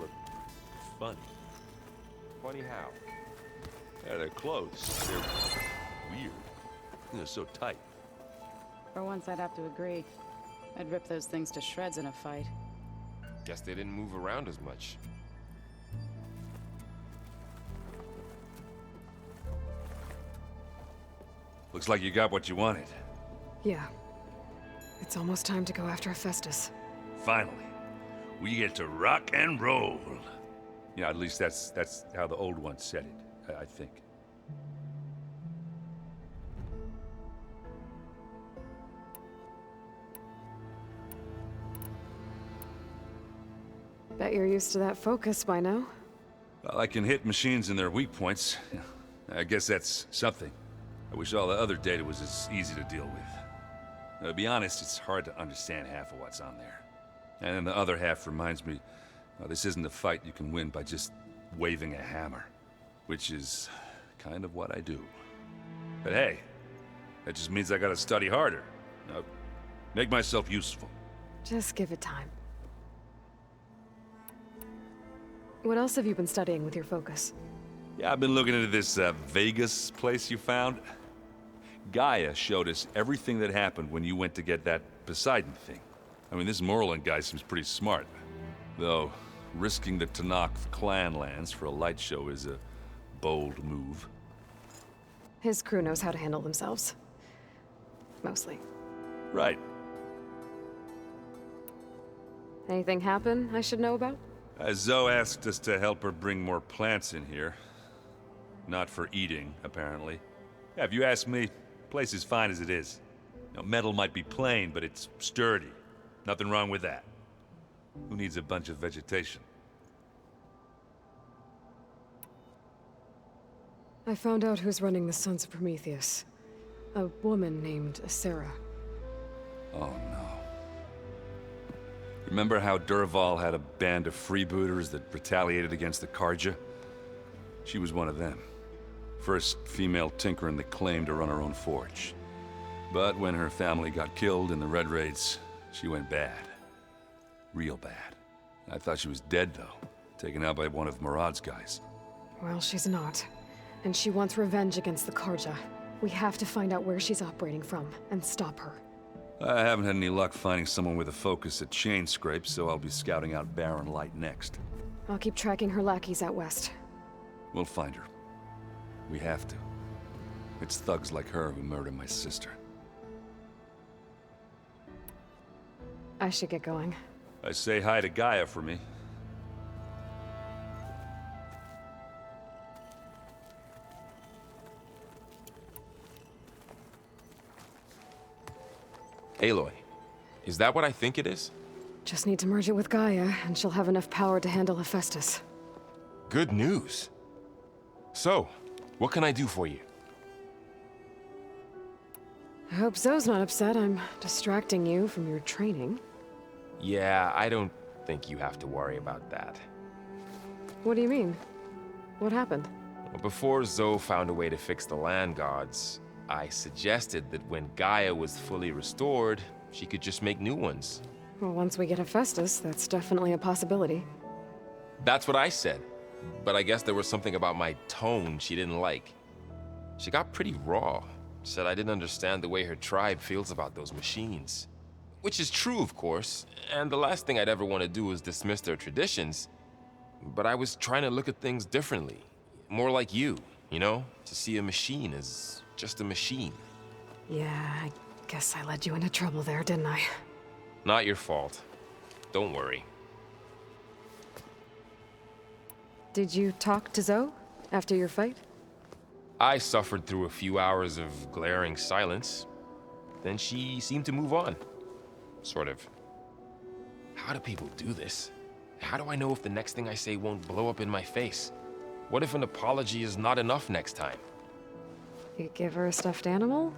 look funny. Funny how? Yeah, their clothes, they're weird. They're so tight. For once, I'd have to agree. I'd rip those things to shreds in a fight. Guess they didn't move around as much. Looks like you got what you wanted. Yeah. It's almost time to go after Hephaestus. Finally, we get to rock and roll. Yeah, at least that's how the old one said it, I think. Bet you're used to that focus by now. Well, I can hit machines in their weak points. I guess that's something. I wish all the other data was as easy to deal with. To be honest, it's hard to understand half of what's on there. And then the other half reminds me, well, this isn't a fight you can win by just waving a hammer. Which is kind of what I do. But hey, that just means I gotta study harder. Make myself useful. Just give it time. What else have you been studying with your focus? Yeah, I've been looking into this Vegas place you found. Gaia showed us everything that happened when you went to get that Poseidon thing. I mean, this Moreland guy seems pretty smart. Though, risking the Tanakh clan lands for a light show is a bold move. His crew knows how to handle themselves. Mostly. Right. Anything happen I should know about? Zoe asked us to help her bring more plants in here. Not for eating, apparently. Yeah, if you ask me, the place is fine as it is. Metal might be plain, but it's sturdy. Nothing wrong with that. Who needs a bunch of vegetation? I found out who's running the Sons of Prometheus. A woman named Sarah. Oh no. Remember how Durval had a band of freebooters that retaliated against the Karja? She was one of them. First female tinker in the claim to run her own forge. But when her family got killed in the Red Raids, she went bad. Real bad. I thought she was dead, though. Taken out by one of Murad's guys. Well, she's not. And she wants revenge against the Karja. We have to find out where she's operating from, and stop her. I haven't had any luck finding someone with a focus at chain scrapes, so I'll be scouting out Barren Light next. I'll keep tracking her lackeys out west. We'll find her. We have to. It's thugs like her who murdered my sister. I should get going. I say hi to Gaia for me. Aloy, is that what I think it is? Just need to merge it with Gaia, and she'll have enough power to handle Hephaestus. Good news. So, what can I do for you? I hope Zoe's not upset I'm distracting you from your training. Yeah, I don't think you have to worry about that. What do you mean? What happened? Well, before Zoe found a way to fix the land gods, I suggested that when Gaia was fully restored, she could just make new ones. Well, once we get Hephaestus, that's definitely a possibility. That's what I said. But I guess there was something about my tone she didn't like. She got pretty raw. Said I didn't understand the way her tribe feels about those machines. Which is true, of course, and the last thing I'd ever want to do is dismiss their traditions. But I was trying to look at things differently. More like you know? To see a machine as just a machine. Yeah, I guess I led you into trouble there, didn't I? Not your fault. Don't worry. Did you talk to Zoe after your fight? I suffered through a few hours of glaring silence. Then she seemed to move on. Sort of. How do people do this? How do I know if the next thing I say won't blow up in my face? What if an apology is not enough next time? You give her a stuffed animal?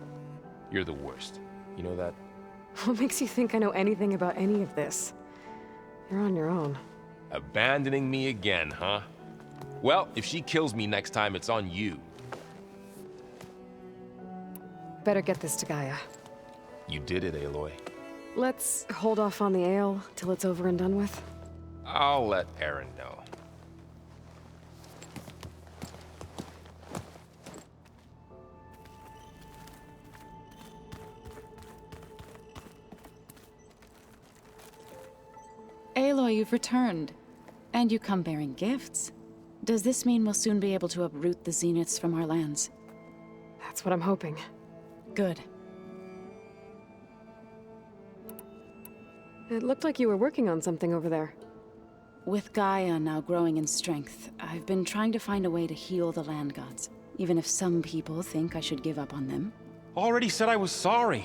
You're the worst. You know that? What makes you think I know anything about any of this? You're on your own. Abandoning me again, huh? Well, if she kills me next time, it's on you. Better get this to Gaia. You did it, Aloy. Let's hold off on the ale till it's over and done with. I'll let Aaron know. Aloy, you've returned. And you come bearing gifts. Does this mean we'll soon be able to uproot the Zeniths from our lands? That's what I'm hoping. Good. It looked like you were working on something over there. With Gaia now growing in strength, I've been trying to find a way to heal the land gods, even if some people think I should give up on them. Already said I was sorry.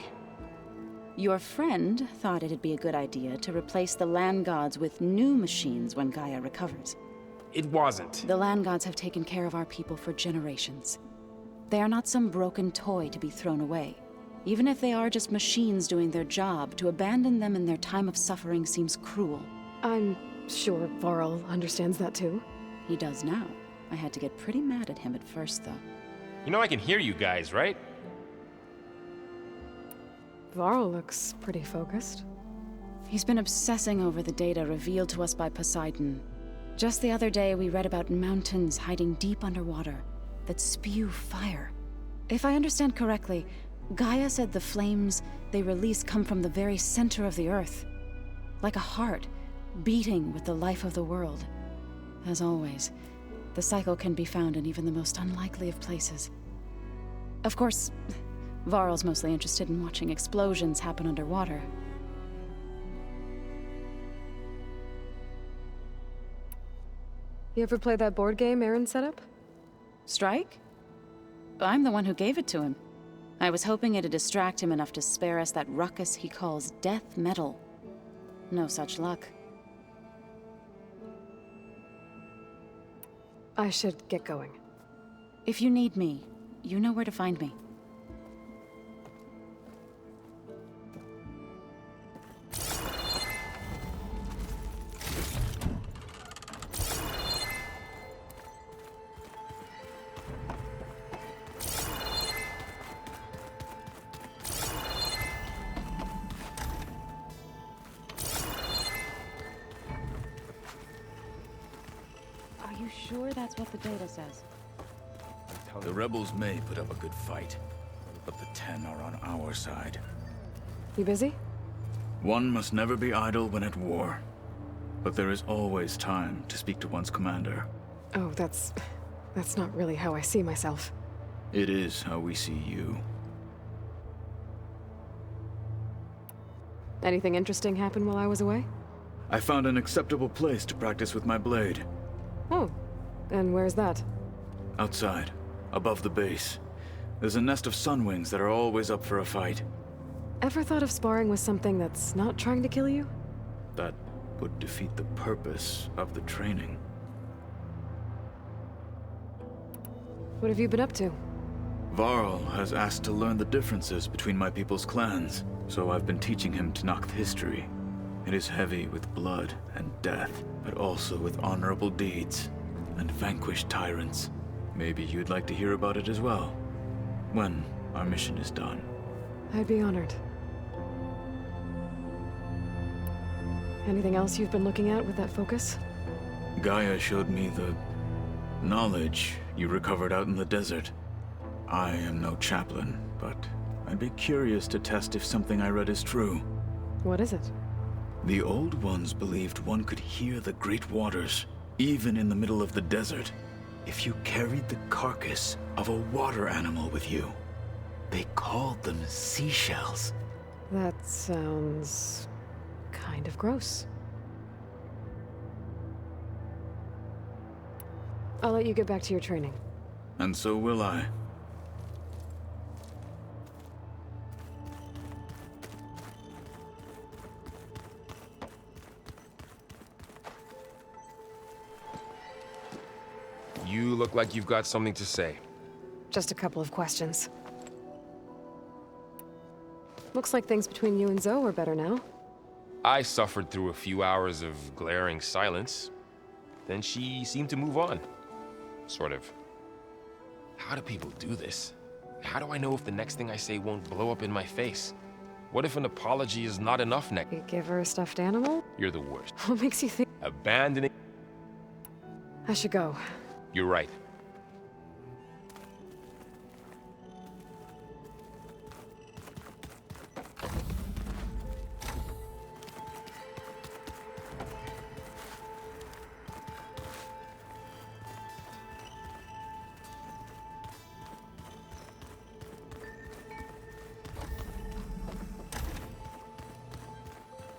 Your friend thought it'd be a good idea to replace the land gods with new machines when Gaia recovers. It wasn't. The land gods have taken care of our people for generations. They are not some broken toy to be thrown away. Even if they are just machines doing their job, to abandon them in their time of suffering seems cruel. I'm sure Varl understands that too. He does now. I had to get pretty mad at him at first, though. You know I can hear you guys, right? Varl looks pretty focused. He's been obsessing over the data revealed to us by Poseidon. Just the other day, we read about mountains hiding deep underwater that spew fire. If I understand correctly, Gaia said the flames they release come from the very center of the Earth. Like a heart, beating with the life of the world. As always, the cycle can be found in even the most unlikely of places. Of course, Varl's mostly interested in watching explosions happen underwater. You ever play that board game Aaron set up? Strike? I'm the one who gave it to him. I was hoping it'd distract him enough to spare us that ruckus he calls death metal. No such luck. I should get going. If you need me, you know where to find me. Are you sure that's what the data says? The rebels may put up a good fight, but the 10 are on our side. You busy? One must never be idle when at war. But there is always time to speak to one's commander. Oh, that's not really how I see myself. It is how we see you. Anything interesting happen while I was away? I found an acceptable place to practice with my blade. Oh, and where's that? Outside, above the base. There's a nest of sunwings that are always up for a fight. Ever thought of sparring with something that's not trying to kill you? That would defeat the purpose of the training. What have you been up to? Varl has asked to learn the differences between my people's clans, so I've been teaching him Tenakth history. It is heavy with blood and death, but also with honorable deeds and vanquished tyrants. Maybe you'd like to hear about it as well, when our mission is done. I'd be honored. Anything else you've been looking at with that focus? Gaia showed me the knowledge you recovered out in the desert. I am no chaplain, but I'd be curious to test if something I read is true. What is it? The Old Ones believed one could hear the great waters, even in the middle of the desert, if you carried the carcass of a water animal with you. They called them seashells. That sounds kind of gross. I'll let you get back to your training. And so will I. You look like you've got something to say. Just a couple of questions. Looks like things between you and Zoe are better now. I suffered through a few hours of glaring silence. Then she seemed to move on. Sort of. How do people do this? How do I know if the next thing I say won't blow up in my face? What if an apology is not enough next? You give her a stuffed animal? You're the worst. What makes you think Abandoning... I should go? You're right.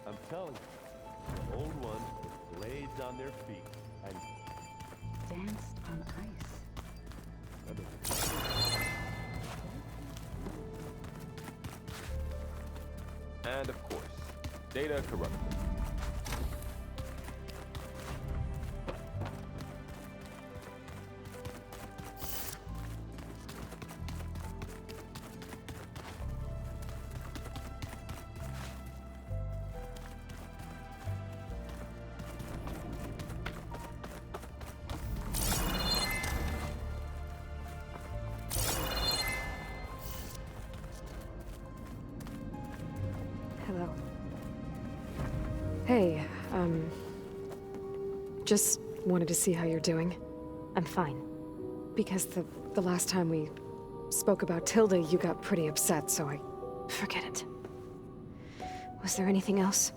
I'm telling you, the old ones with blades on their feet and Danced on ice. And of course, data corrupted. Hello. Hey, just wanted to see how you're doing. I'm fine. Because the last time we spoke about Tilda, you got pretty upset, so I... Forget it. Was there anything else?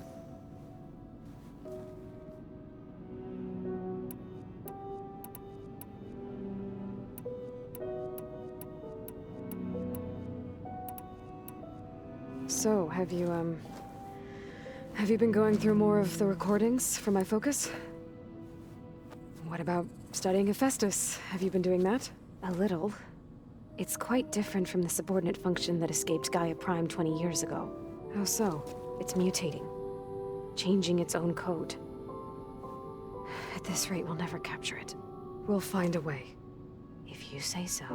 So, have you been going through more of the recordings for my focus? What about studying Hephaestus? Have you been doing that? A little. It's quite different from the subordinate function that escaped Gaia Prime 20 years ago. How so? It's mutating. Changing its own code. At this rate, we'll never capture it. We'll find a way. If you say so.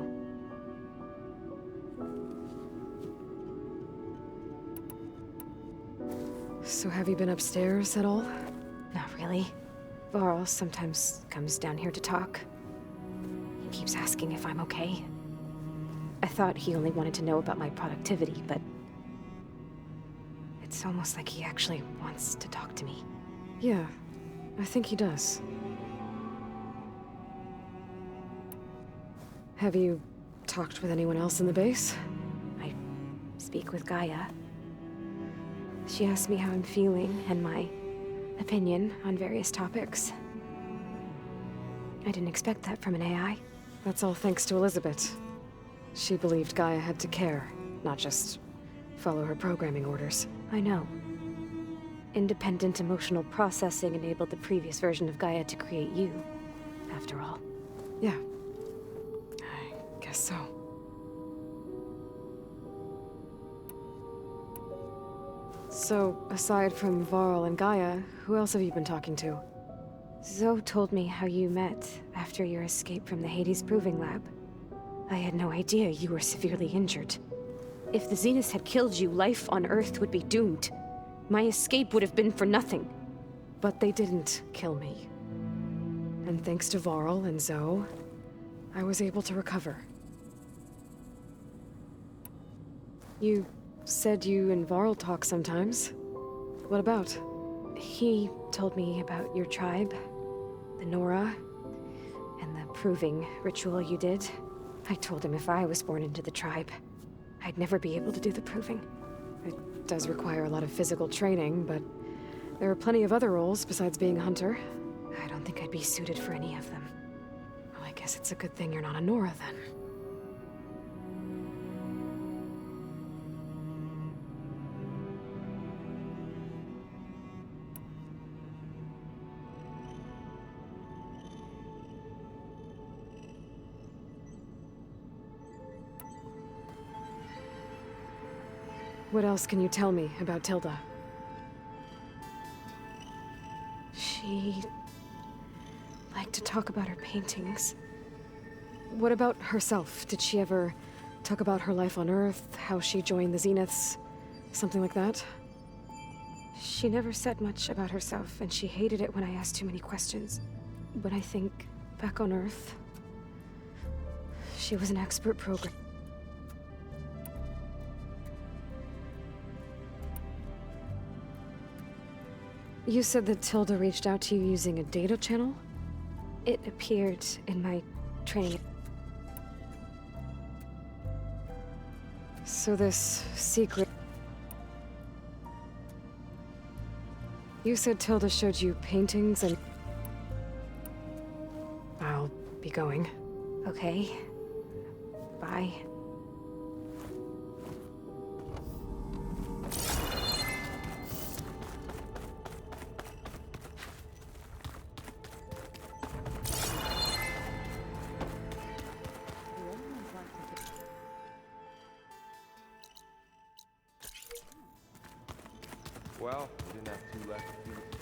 So have you been upstairs at all? Not really. Varl sometimes comes down here to talk. He keeps asking if I'm okay. I thought he only wanted to know about my productivity, but... it's almost like he actually wants to talk to me. Yeah, I think he does. Have you talked with anyone else in the base? I speak with Gaia. She asked me how I'm feeling and my opinion on various topics. I didn't expect that from an AI. That's all thanks to Elizabeth. She believed Gaia had to care, not just follow her programming orders. I know. Independent emotional processing enabled the previous version of Gaia to create you, after all. Yeah. I guess so. So, aside from Varl and Gaia, who else have you been talking to? Zoe told me how you met after your escape from the Hades Proving Lab. I had no idea you were severely injured. If the Zeniths had killed you, life on Earth would be doomed. My escape would have been for nothing. But they didn't kill me. And thanks to Varl and Zoe, I was able to recover. You said you and Varl talk sometimes. What about? He told me about your tribe, the Nora, and the proving ritual you did. I told him if I was born into the tribe, I'd never be able to do the proving. It does require a lot of physical training, but there are plenty of other roles besides being a hunter. I don't think I'd be suited for any of them. Well, I guess it's a good thing you're not a Nora, then. What else can you tell me about Tilda? She liked to talk about her paintings. What about herself? Did she ever talk about her life on Earth, how she joined the Zeniths, something like that? She never said much about herself, and she hated it when I asked too many questions. But I think, back on Earth, she was an expert programmer. You said that Tilda reached out to you using a data channel? It appeared in my training. So this secret... You said Tilda showed you paintings and... I'll be going. Okay. Bye. Well, we didn't have two left to do.